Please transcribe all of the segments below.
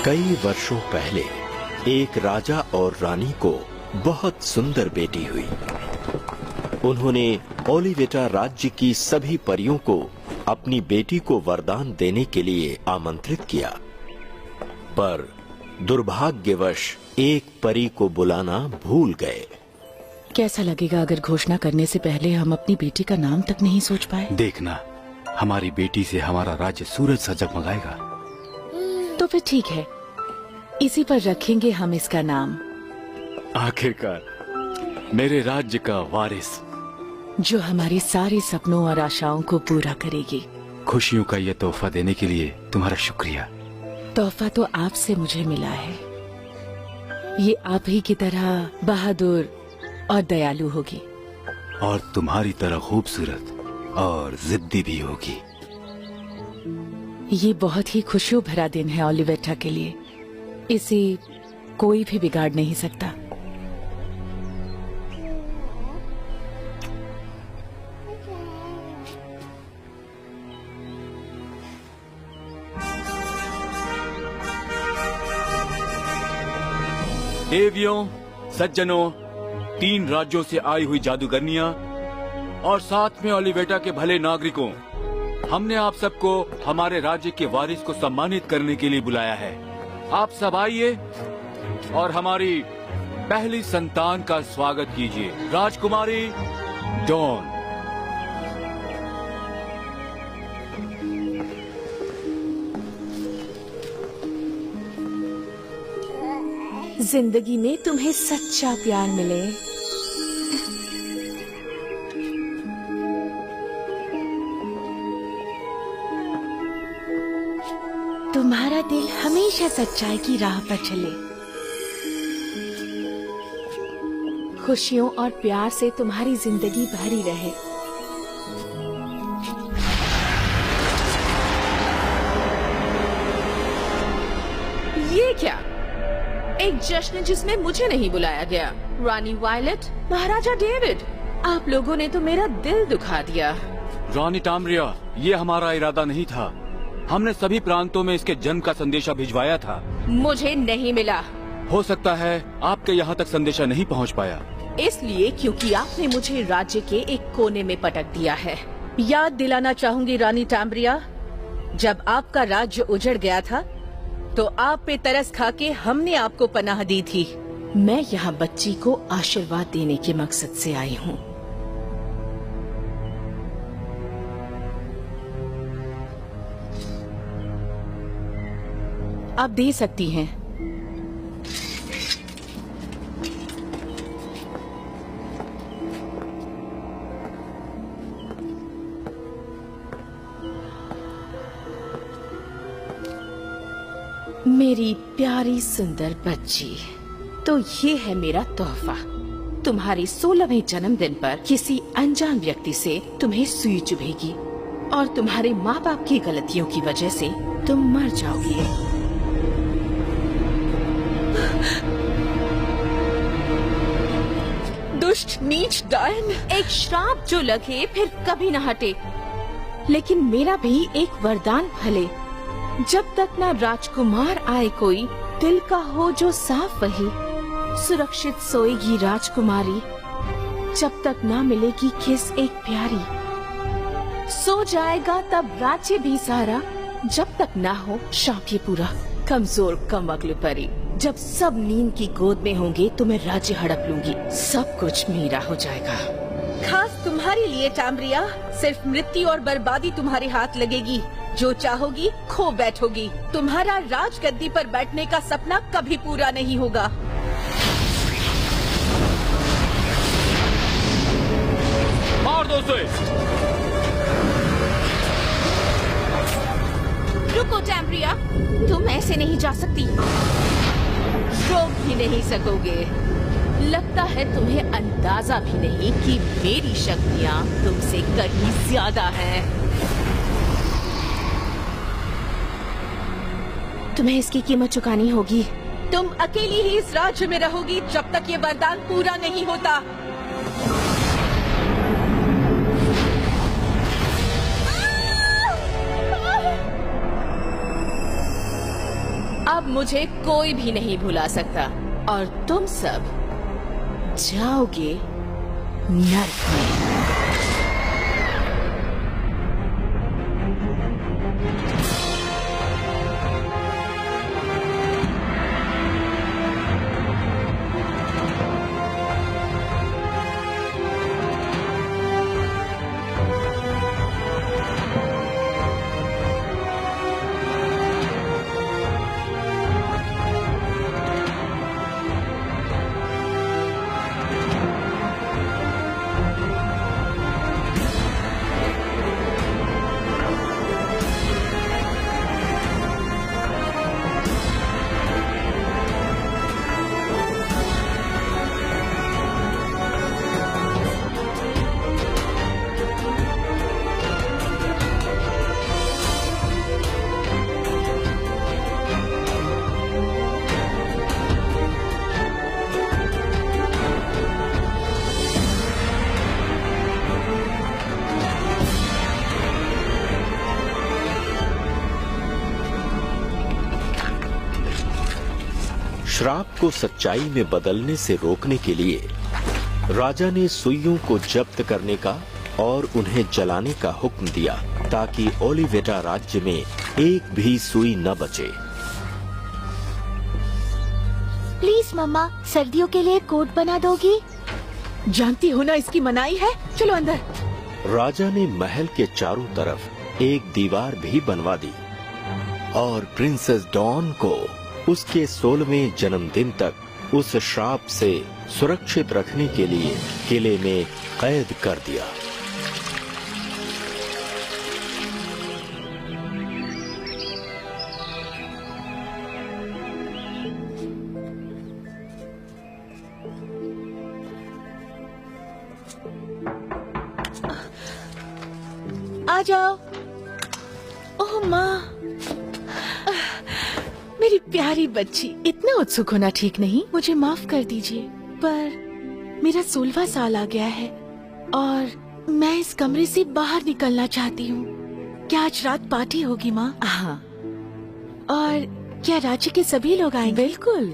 कई वर्षों पहले एक राजा और रानी को बहुत सुंदर बेटी हुई। उन्होंने ओलिवेटा राज्य की सभी परियों को अपनी बेटी को वरदान देने के लिए आमंत्रित किया, पर दुर्भाग्यवश एक परी को बुलाना भूल गए। कैसा लगेगा अगर घोषणा करने से पहले हम अपनी बेटी का नाम तक नहीं सोच पाए? देखना, हमारी बेटी से हमारा राज्य सूरज सा जगमगाएगा। तो फिर ठीक है, इसी पर रखेंगे हम इसका नाम। आखिरकार मेरे राज्य का वारिस, जो हमारे सारे सपनों और आशाओं को पूरा करेगी। खुशियों का ये तोहफा देने के लिए तुम्हारा शुक्रिया। तोहफा तो आपसे मुझे मिला है। ये आप ही की तरह बहादुर और दयालु होगी, और तुम्हारी तरह खूबसूरत और जिद्दी भी होगी। ये बहुत ही खुशियों भरा दिन है ओलिवेटा के लिए। इसे कोई भी बिगाड़ नहीं सकता। देवियों, सज्जनों, 3 राज्यों से आई हुई जादूगरनियां और साथ में ओलिवेटा के भले नागरिकों, हमने आप सबको हमारे राज्य के वारिस को सम्मानित करने के लिए बुलाया है। आप सब आइए और हमारी पहली संतान का स्वागत कीजिए, राजकुमारी डॉन। जिंदगी में तुम्हें सच्चा प्यार मिले। तुम्हारा दिल हमेशा सच्चाई की राह पर चले। खुशियों और प्यार से तुम्हारी जिंदगी भरी रहे। ये क्या? एक जश्न जिसमें मुझे नहीं बुलाया गया। रानी वायलेट, महाराजा डेविड, आप लोगों ने तो मेरा दिल दुखा दिया। रानी टाम्ब्रिया, ये हमारा इरादा नहीं था। हमने सभी प्रांतों में इसके जन्म का संदेशा भिजवाया था। मुझे नहीं मिला। हो सकता है आपके यहाँ तक संदेशा नहीं पहुँच पाया। इसलिए क्योंकि आपने मुझे राज्य के एक कोने में पटक दिया है। याद दिलाना चाहूंगी रानी टाम्ब्रिया, जब आपका राज्य उजड़ गया था तो आप पे तरस खा के हमने आपको पनाह दी थी। मैं यहाँ बच्ची को आशीर्वाद देने के मकसद से आई हूँ। आप दे सकती हैं। मेरी प्यारी सुंदर बच्ची, तो ये है मेरा तोहफा। तुम्हारे 16वें जन्मदिन पर किसी अनजान व्यक्ति से तुम्हें सुई चुभेगी और तुम्हारे माँ बाप की गलतियों की वजह से तुम मर जाओगे। दुष्ट, नीच, डायन, एक श्राप जो लगे फिर कभी न हटे। लेकिन मेरा भी एक वरदान भले, जब तक ना राजकुमार आए कोई, दिल का हो जो साफ वही, सुरक्षित सोएगी राजकुमारी, जब तक ना मिलेगी किस एक प्यारी। सो जाएगा तब राज्य भी सारा, जब तक ना हो शाप ये पूरा। कमजोर कम अक्ल परी, जब सब नींद की गोद में होंगे तो मैं राज्य हड़प लूंगी, सब कुछ मेरा हो जाएगा। खास तुम्हारे लिए टाम्ब्रिया, सिर्फ मृत्यु और बर्बादी तुम्हारे हाथ लगेगी। जो चाहोगी खो बैठोगी। तुम्हारा राजगद्दी पर बैठने का सपना कभी पूरा नहीं होगा। मार दो उसे। रुको टाम्ब्रिया, तुम ऐसे नहीं जा सकती। रोक भी नहीं सकोगे। लगता है तुम्हें अंदाजा भी नहीं कि मेरी शक्तियाँ तुमसे कहीं ज्यादा हैं। तुम्हें इसकी कीमत चुकानी होगी। तुम अकेली ही इस राज्य में रहोगी जब तक ये वरदान पूरा नहीं होता। अब अब मुझे कोई भी नहीं भुला सकता और तुम सब जाओगे नर्क में। श्राप को सच्चाई में बदलने से रोकने के लिए राजा ने सुइयों को जब्त करने का और उन्हें जलाने का हुक्म दिया ताकि ओलिवेटा राज्य में एक भी सुई न बचे। प्लीज मम्मा, सर्दियों के लिए कोट बना दोगी? जानती हो ना इसकी मनाही है। चलो अंदर। राजा ने महल के चारों तरफ एक दीवार भी बनवा दी और प्रिंसेस डॉन को उसके 16वें जन्मदिन तक उस श्राप से सुरक्षित रखने के लिए किले में कैद कर दिया। आ जाओ। ओह माँ, मेरी प्यारी बच्ची, इतना उत्सुक होना ठीक नहीं। मुझे माफ कर दीजिए, पर मेरा 16वां साल आ गया है और मैं इस कमरे से बाहर निकलना चाहती हूँ। क्या आज रात पार्टी होगी माँ? हाँ। और क्या राज्य के सभी लोग आएंगे? बिल्कुल।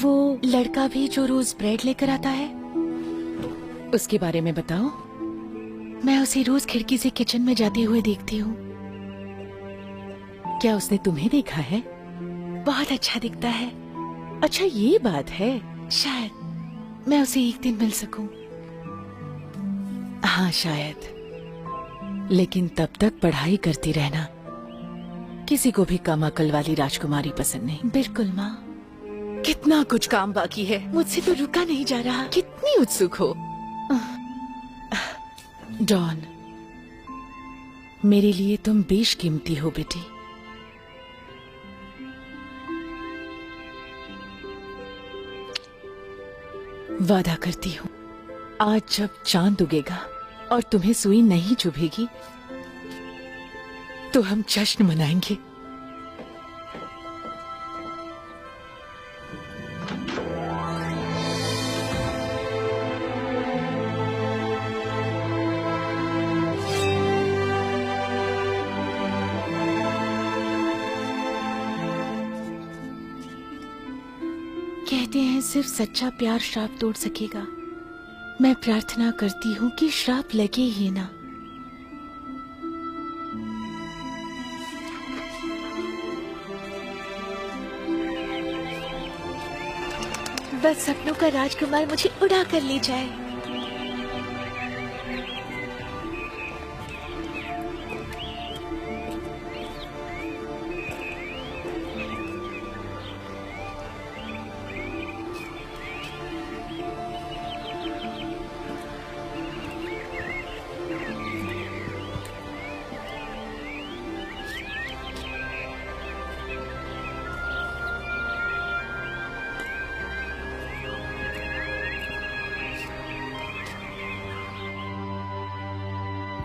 वो लड़का भी जो रोज ब्रेड लेकर आता है, उसके बारे में बताओ। मैं उसे रोज खिड़की से किचन में जाते हुए देखती हूँ। क्या उसने तुम्हें देखा है? बहुत अच्छा दिखता है। अच्छा, ये बात है। शायद मैं उसे एक दिन मिल सकूं। हाँ शायद, लेकिन तब तक पढ़ाई करती रहना। किसी को भी कम अकल वाली राजकुमारी पसंद नहीं। बिल्कुल माँ। कितना कुछ काम बाकी है, मुझसे तो रुका नहीं जा रहा। कितनी उत्सुक हो। डॉन, मेरे लिए तुम बेशकीमती हो बेटी। वादा करती हूँ, आज जब चांद उगेगा और तुम्हें सुई नहीं चुभेगी तो हम जश्न मनाएंगे। कहते हैं सिर्फ सच्चा प्यार श्राप तोड़ सकेगा। मैं प्रार्थना करती हूँ कि श्राप लगे ही ना। बस सपनों का राजकुमार मुझे उड़ा कर ले जाए।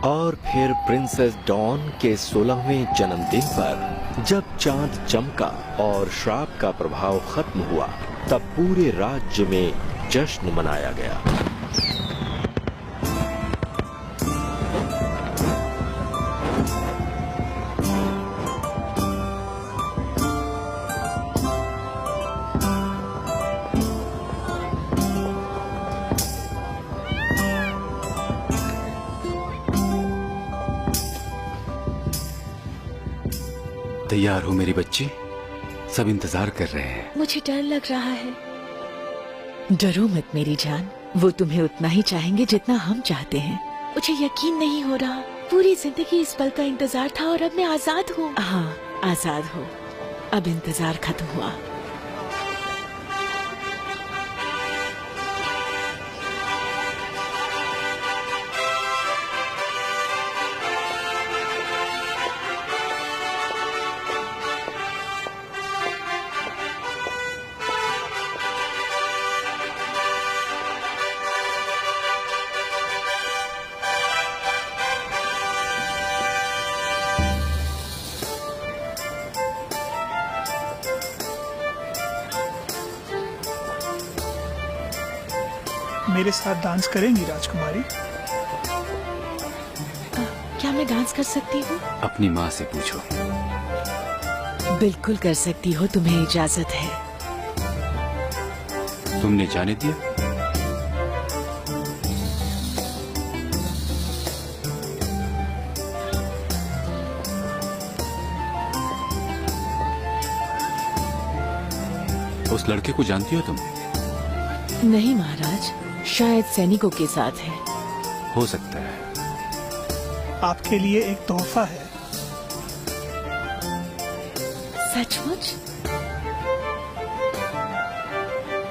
और फिर प्रिंसेस डॉन के 16वें जन्मदिन पर जब चांद चमका और श्राप का प्रभाव खत्म हुआ, तब पूरे राज्य में जश्न मनाया गया। तैयार हो मेरी बच्ची? सब इंतजार कर रहे हैं। मुझे डर लग रहा है। डरो मत मेरी जान, वो तुम्हें उतना ही चाहेंगे जितना हम चाहते हैं। मुझे यकीन नहीं हो रहा, पूरी जिंदगी इस पल का इंतजार था और अब मैं आजाद हूँ। हाँ, आजाद हो। अब इंतजार खत्म हुआ। मेरे साथ डांस करेंगी राजकुमारी? क्या मैं डांस कर सकती हूँ? अपनी माँ से पूछो। बिल्कुल कर सकती हो, तुम्हें इजाजत है। तुमने जाने दिया? उस लड़के को जानती हो तुम? नहीं महाराज, शायद सैनिकों के साथ है। हो सकता है। आपके लिए एक तोहफा है। सचमुच?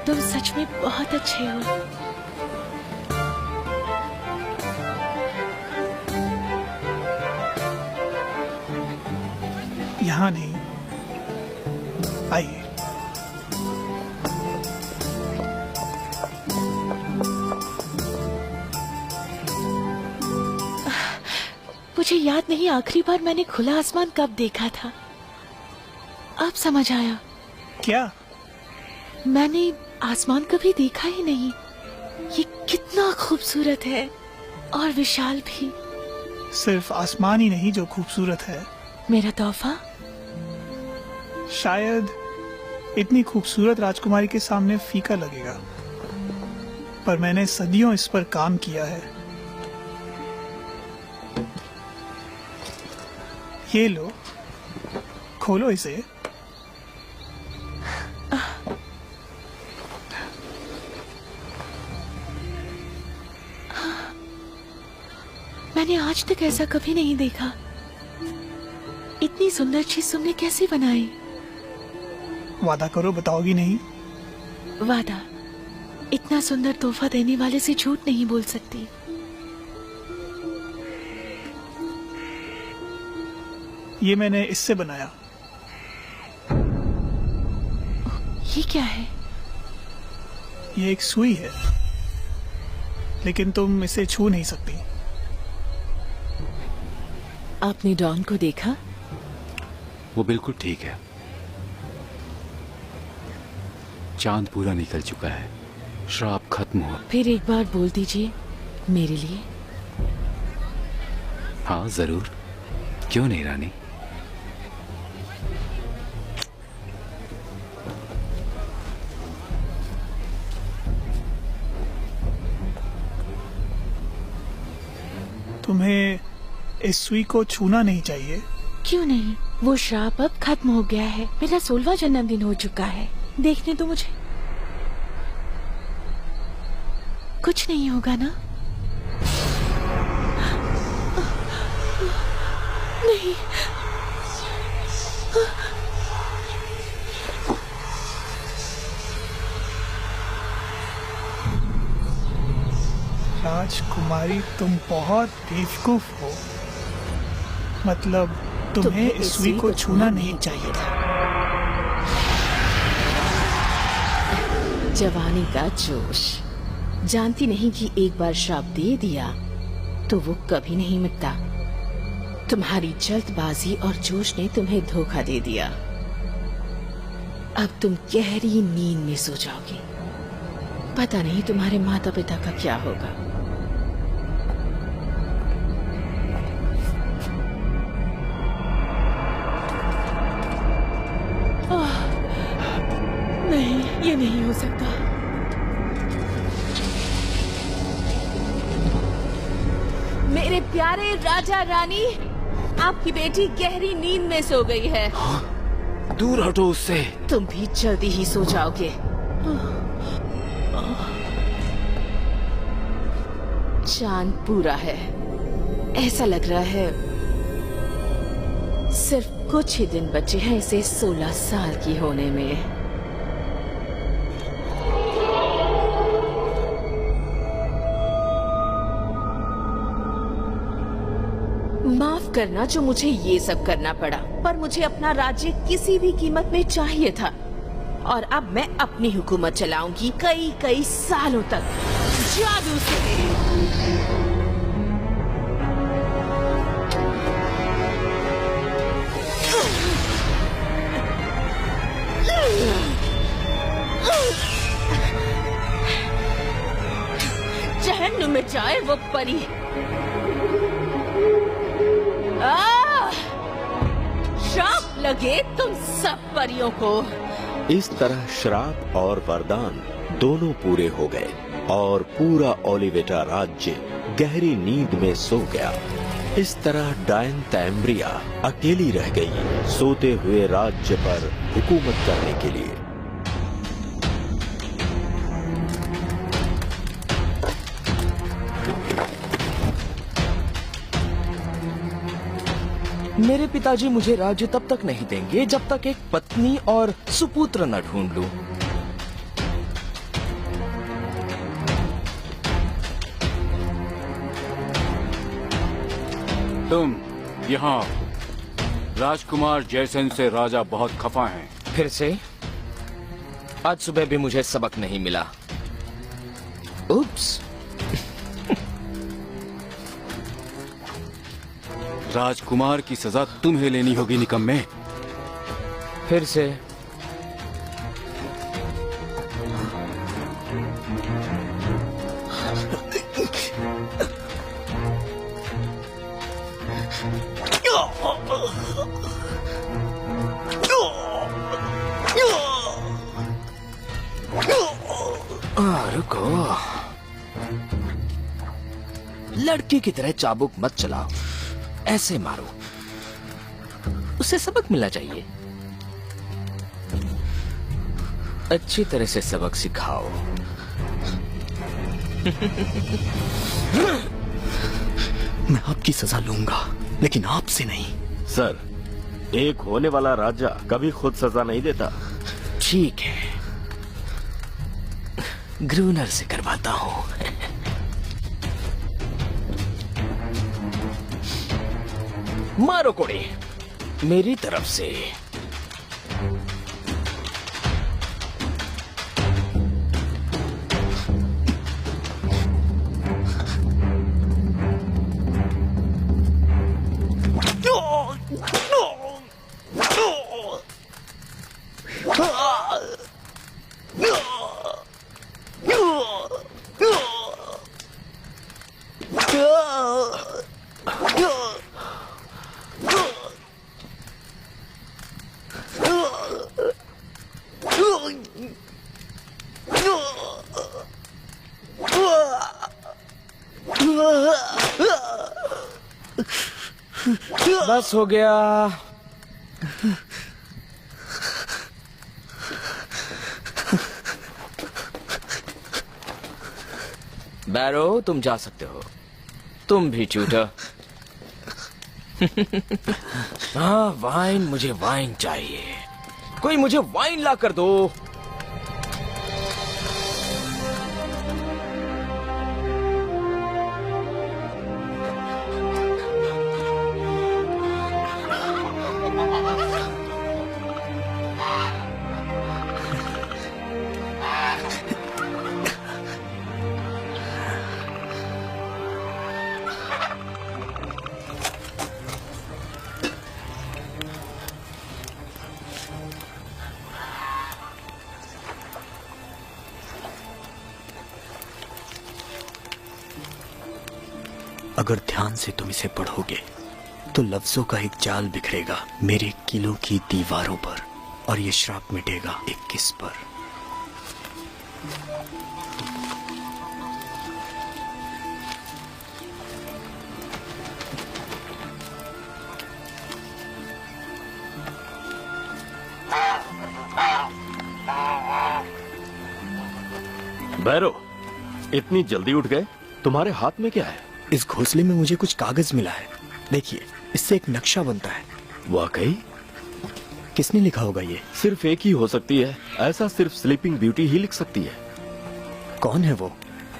तुम सच में बहुत अच्छे हो। यहाँ नहीं, आइए। मुझे याद नहीं आखिरी बार मैंने खुला आसमान कब देखा था। अब समझ आया। क्या? मैंने आसमान कभी देखा ही नहीं। ये कितना खूबसूरत है और विशाल भी। सिर्फ आसमान ही नहीं जो खूबसूरत है। मेरा तोहफा? शायद इतनी खूबसूरत राजकुमारी के सामने फीका लगेगा, पर मैंने सदियों इस पर काम किया है। ये लो, खोलो इसे। मैंने आज तक ऐसा कभी नहीं देखा। इतनी सुंदर चीज तुमने कैसे बनाई? वादा करो बताओगी नहीं? वादा। इतना सुंदर तोहफा देने वाले से झूठ नहीं बोल सकती। ये मैंने इससे बनाया। ये क्या है? ये एक सुई है, लेकिन तुम इसे छू नहीं सकती। आपने डॉन को देखा? वो बिल्कुल ठीक है। चांद पूरा निकल चुका है, श्राप खत्म हुआ। फिर एक बार बोल दीजिए मेरे लिए। हाँ जरूर, क्यों नहीं रानी। तुम्हें इस सुई को छूना नहीं चाहिए। क्यों नहीं? वो श्राप अब खत्म हो गया है। मेरा 16वां जन्मदिन हो चुका है। देखने तो मुझे। कुछ नहीं होगा ना? नहीं। राजकुमारी, तुम बहुत बेवकूफ हो। मतलब तुम्हें इस सुई को छूना नहीं चाहिए था। जवानी का जोश। जानती नहीं कि एक बार श्राप दे दिया तो वो कभी नहीं मिटता। तुम्हारी जल्दबाजी और जोश ने तुम्हें धोखा दे दिया। अब तुम गहरी नींद में सो जाओगी। पता नहीं तुम्हारे माता पिता का क्या होगा। नहीं, ये नहीं हो सकता। मेरे प्यारे राजा रानी, आपकी बेटी गहरी नींद में सो गई है। दूर हटो उससे। तुम भी जल्दी ही सो जाओगे। चांद पूरा है। ऐसा लग रहा है सिर्फ कुछ ही दिन बचे हैं इसे 16 साल की होने में। माफ करना जो मुझे ये सब करना पड़ा, पर मुझे अपना राज्य किसी भी कीमत में चाहिए था और अब मैं अपनी हुकूमत चलाऊंगी कई कई सालों तक जादू से। जहन्नुम में जाए वो परी। श्राप लगे तुम सब परियों को। इस तरह श्राप और वरदान दोनों पूरे हो गए और पूरा ओलिवेटा राज्य गहरी नींद में सो गया। इस तरह डायन तैम्ब्रिया अकेली रह गई सोते हुए राज्य पर हुकूमत करने के लिए। मेरे पिताजी मुझे राज्य तब तक नहीं देंगे जब तक एक पत्नी और सुपुत्र न ढूंढ लूं। तुम यहाँ राजकुमार जयसेन से राजा बहुत खफा हैं। फिर से? आज सुबह भी मुझे सबक नहीं मिला। उप्स। राजकुमार की सजा तुम्हें लेनी होगी निकम्मे। फिर से? रुको। लड़की की तरह चाबुक मत चलाओ, ऐसे मारो। उसे सबक मिलना चाहिए। अच्छी तरह से सबक सिखाओ। मैं आपकी सजा लूंगा, लेकिन आपसे नहीं। सर, एक होने वाला राजा कभी खुद सजा नहीं देता। ठीक है, ग्रूनर से करवाता हूं। मारो कोड़े मेरी तरफ से। बस हो गया। बैरो, तुम जा सकते हो। तुम भी चूटर। हाँ, वाइन, मुझे वाइन चाहिए। कोई मुझे वाइन ला कर दो। अगर ध्यान से तुम इसे पढ़ोगे तो लफ्जों का एक जाल बिखरेगा मेरे किलों की दीवारों पर, और ये श्राप मिटेगा एक किस पर। बैरो, इतनी जल्दी उठ गए? तुम्हारे हाथ में क्या है? इस घोंसले में मुझे कुछ कागज मिला है। देखिए, इससे एक नक्शा बनता है। वाकई? किसने लिखा होगा ये? सिर्फ एक ही हो सकती है। ऐसा सिर्फ स्लीपिंग ब्यूटी ही लिख सकती है। कौन है वो?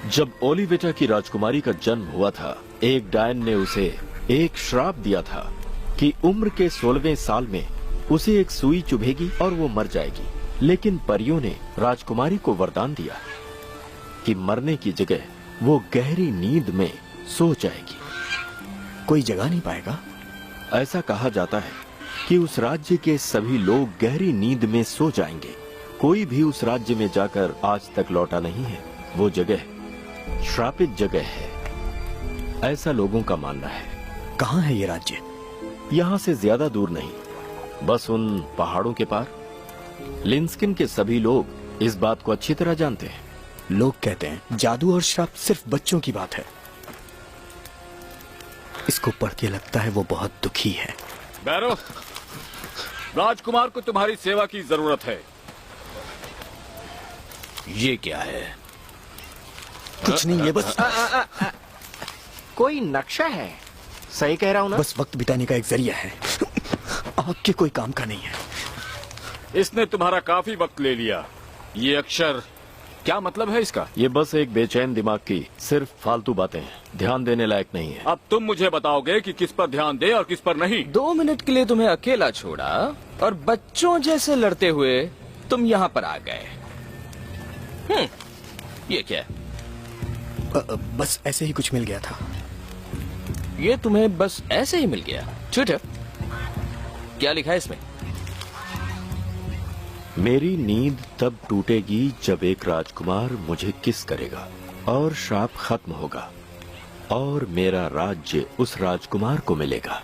जब ओलिवेटा की राजकुमारी का जन्म हुआ था, एक डायन ने उसे एक श्राप दिया था कि उम्र के 16वें साल में उसे एक सुई चुभेगी और वो मर जाएगी। लेकिन परियों ने राजकुमारी को वरदान दिया कि मरने की जगह वो गहरी नींद में सो जाएगी। कोई जगा नहीं पाएगा? ऐसा कहा जाता है कि उस राज्य के सभी लोग गहरी नींद में सो जाएंगे। कोई भी उस राज्य में जाकर आज तक लौटा नहीं है। वो जगह श्रापित जगह है, ऐसा लोगों का मानना है। कहाँ है ये राज्य? यहाँ से ज्यादा दूर नहीं, बस उन पहाड़ों के पार। लिंस्किन के सभी लोग इस बात को अच्छी तरह जानते हैं। लोग कहते हैं जादू और श्राप सिर्फ बच्चों की बात है। इसको पढ़ के लगता है वो बहुत दुखी है। बैरो, राजकुमार को तुम्हारी सेवा की जरूरत है। ये क्या है? कुछ नहीं, ये बस कोई नक्शा है। सही कह रहा हूँ ना? बस वक्त बिताने का एक जरिया है। आपके कोई काम का नहीं है। इसने तुम्हारा काफी वक्त ले लिया। ये अक्षर क्या मतलब है इसका? ये बस एक बेचैन दिमाग की सिर्फ फालतू बातें हैं, ध्यान देने लायक नहीं है। अब तुम मुझे बताओगे कि किस पर ध्यान दे और किस पर नहीं। 2 मिनट के लिए तुम्हें अकेला छोड़ा और बच्चों जैसे लड़ते हुए तुम यहाँ पर आ गए। ये क्या है? बस ऐसे ही कुछ मिल गया था। ये तुम्हें बस ऐसे ही मिल गया? ट्विटर? क्या लिखा है इसमें? मेरी नींद तब टूटेगी जब एक राजकुमार मुझे किस करेगा और श्राप खत्म होगा और मेरा राज्य उस राजकुमार को मिलेगा।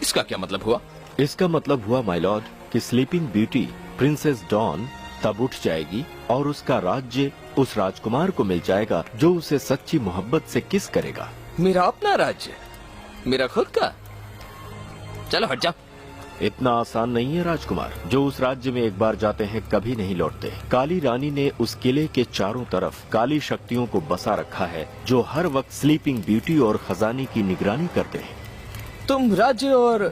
इसका क्या मतलब हुआ? इसका मतलब हुआ माय लॉर्ड कि स्लीपिंग ब्यूटी प्रिंसेस डॉन तब उठ जाएगी और उसका राज्य उस राजकुमार को मिल जाएगा जो उसे सच्ची मोहब्बत से किस करेगा। मेरा अपना राज्य? मेरा खुद का? चलो हट जा। इतना आसान नहीं है राजकुमार। जो उस राज्य में एक बार जाते हैं कभी नहीं लौटते। काली रानी ने उस किले के चारों तरफ काली शक्तियों को बसा रखा है जो हर वक्त स्लीपिंग ब्यूटी और खजाने की निगरानी करते हैं। तुम राज्य और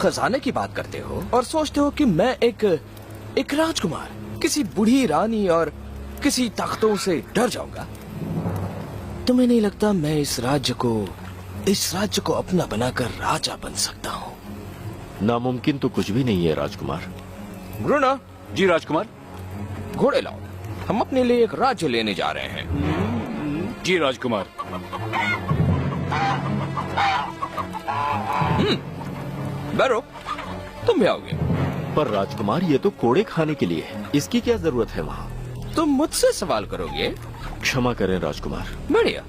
खजाने की बात करते हो और सोचते हो कि मैं एक राजकुमार किसी बूढ़ी रानी और किसी ताकतों से डर जाऊंगा? तुम्हें नहीं लगता मैं इस राज्य को अपना बनाकर राजा बन सकता हूँ? नामुमकिन तो कुछ भी नहीं है राजकुमार। ब्रूनो, जी राजकुमार। घोड़े लाओ, हम अपने लिए एक राज्य लेने जा रहे हैं। जी राजकुमार। बैरो, तुम भी आओगे? पर राजकुमार ये तो कोड़े खाने के लिए है, इसकी क्या जरूरत है वहाँ? तुम मुझसे सवाल करोगे? क्षमा करें राजकुमार। बढ़िया,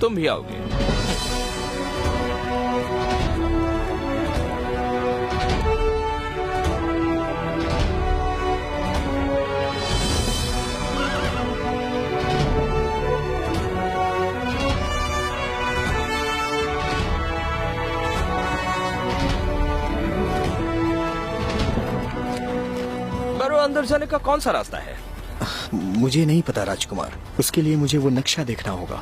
तुम भी आओगे। अंदर जाने का कौन सा रास्ता है? मुझे नहीं पता राजकुमार, उसके लिए मुझे वो नक्शा देखना होगा।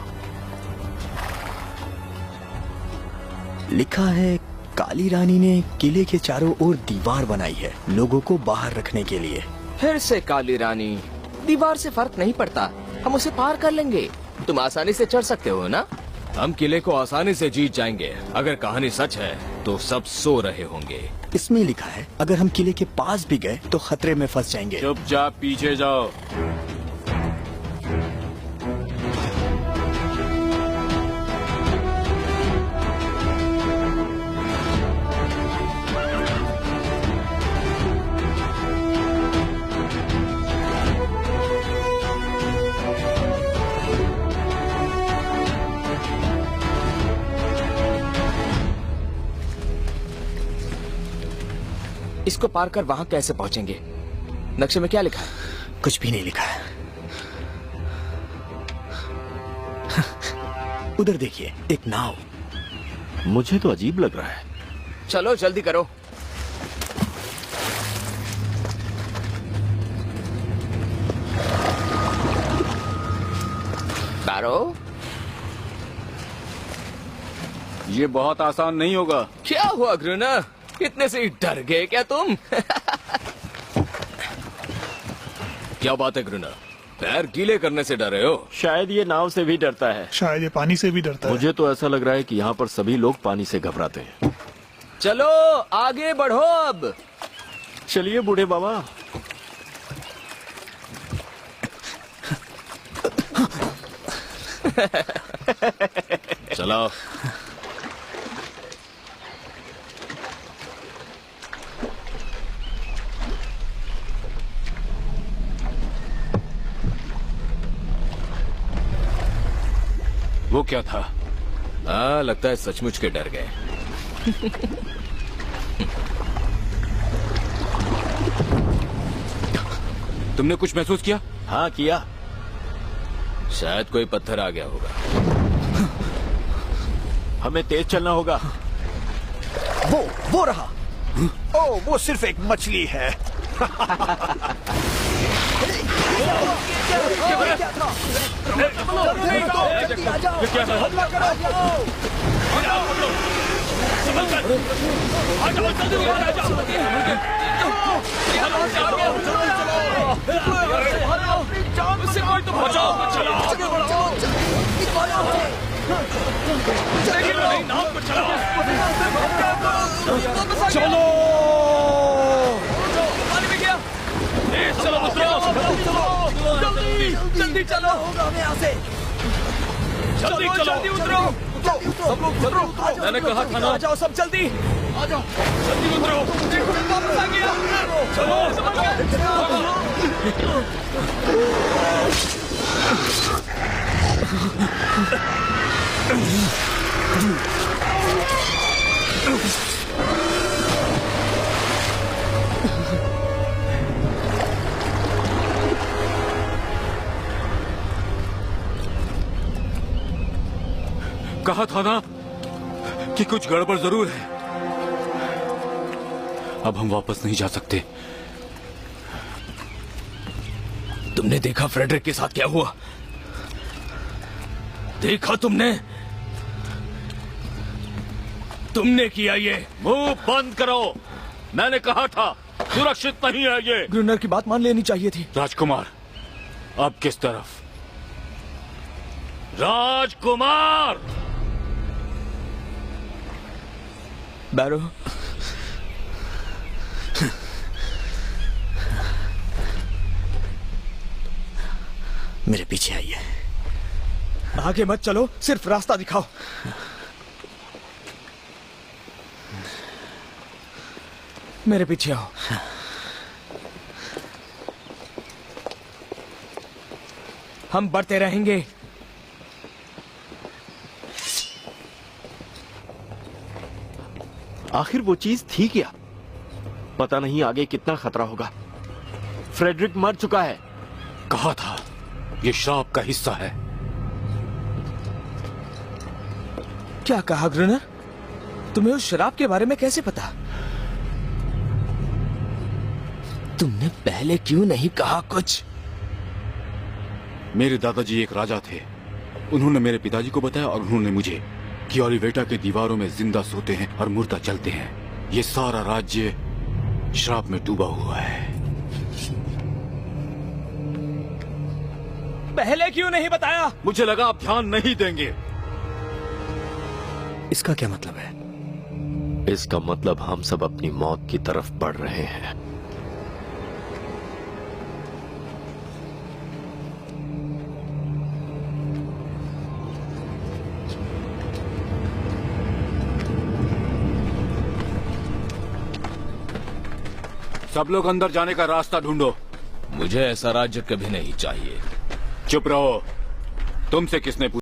लिखा है काली रानी ने किले के चारों ओर दीवार बनाई है लोगों को बाहर रखने के लिए। फिर से काली रानी? दीवार से फर्क नहीं पड़ता, हम उसे पार कर लेंगे। तुम आसानी से चढ़ सकते हो ना? हम किले को आसानी से जीत जाएंगे। अगर कहानी सच है तो सब सो रहे होंगे। इसमें लिखा है अगर हम किले के पास भी गए तो खतरे में फंस जाएंगे। चुपचाप पीछे जाओ। इसको पार कर वहाँ कैसे पहुँचेंगे? नक्शे में क्या लिखा है? कुछ भी नहीं लिखा है। उधर देखिए, एक नाव। मुझे तो अजीब लग रहा है। चलो जल्दी करो। बैरो। ये बहुत आसान नहीं होगा। क्या हुआ ग्रुनर, इतने से डर गए क्या तुम? क्या बात है ग्रुनर, पैर गीले करने से डरे हो? शायद ये नाव से भी डरता है। शायद ये पानी से भी डरता है। मुझे तो ऐसा लग रहा है कि यहाँ पर सभी लोग पानी से घबराते हैं। चलो आगे बढ़ो अब। चलिए बूढ़े बाबा। चलो। वो क्या था? हाँ, लगता है सचमुच के डर गए। तुमने कुछ महसूस किया? हाँ किया। शायद कोई पत्थर आ गया होगा। हमें तेज चलना होगा। वो रहा। ओ, वो सिर्फ एक मछली है। चलो पानी में गया। जल्दी चलो, जल्दी उतरो। सब लोग उतरो। मैंने कहा था ना, आ जाओ सब जल्दी। आ जाओ जल्दी उतरो। वापस आ गया। कहा था ना कि कुछ गड़बड़ जरूर है। अब हम वापस नहीं जा सकते। तुमने देखा फ्रेडरिक के साथ क्या हुआ? देखा तुमने किया ये। मुंह बंद करो, मैंने कहा था सुरक्षित नहीं है ये। ग्रुनर की बात मान लेनी चाहिए थी। राजकुमार, अब किस तरफ? राजकुमार! बैरो, मेरे पीछे आइए। आगे मत चलो, सिर्फ रास्ता दिखाओ। मेरे पीछे आओ। हम बढ़ते रहेंगे। आखिर वो चीज थी क्या? पता नहीं आगे कितना खतरा होगा। फ्रेडरिक मर चुका है। कहा था ये श्राप का हिस्सा है। क्या कहा ग्रुनर? तुम्हें उस शराब के बारे में कैसे पता? तुमने पहले क्यों नहीं कहा कुछ? मेरे दादाजी एक राजा थे। उन्होंने मेरे पिताजी को बताया और उन्होंने मुझे कि ओलिवेटा के दीवारों में जिंदा सोते हैं और मुर्दा चलते हैं। ये सारा राज्य श्राप में डूबा हुआ है। पहले क्यों नहीं बताया? मुझे लगा आप ध्यान नहीं देंगे। इसका क्या मतलब है? इसका मतलब हम सब अपनी मौत की तरफ बढ़ रहे हैं। सब लोग अंदर जाने का रास्ता ढूंढो। मुझे ऐसा राज्य कभी नहीं चाहिए। चुप रहो। तुमसे किसने पूछा?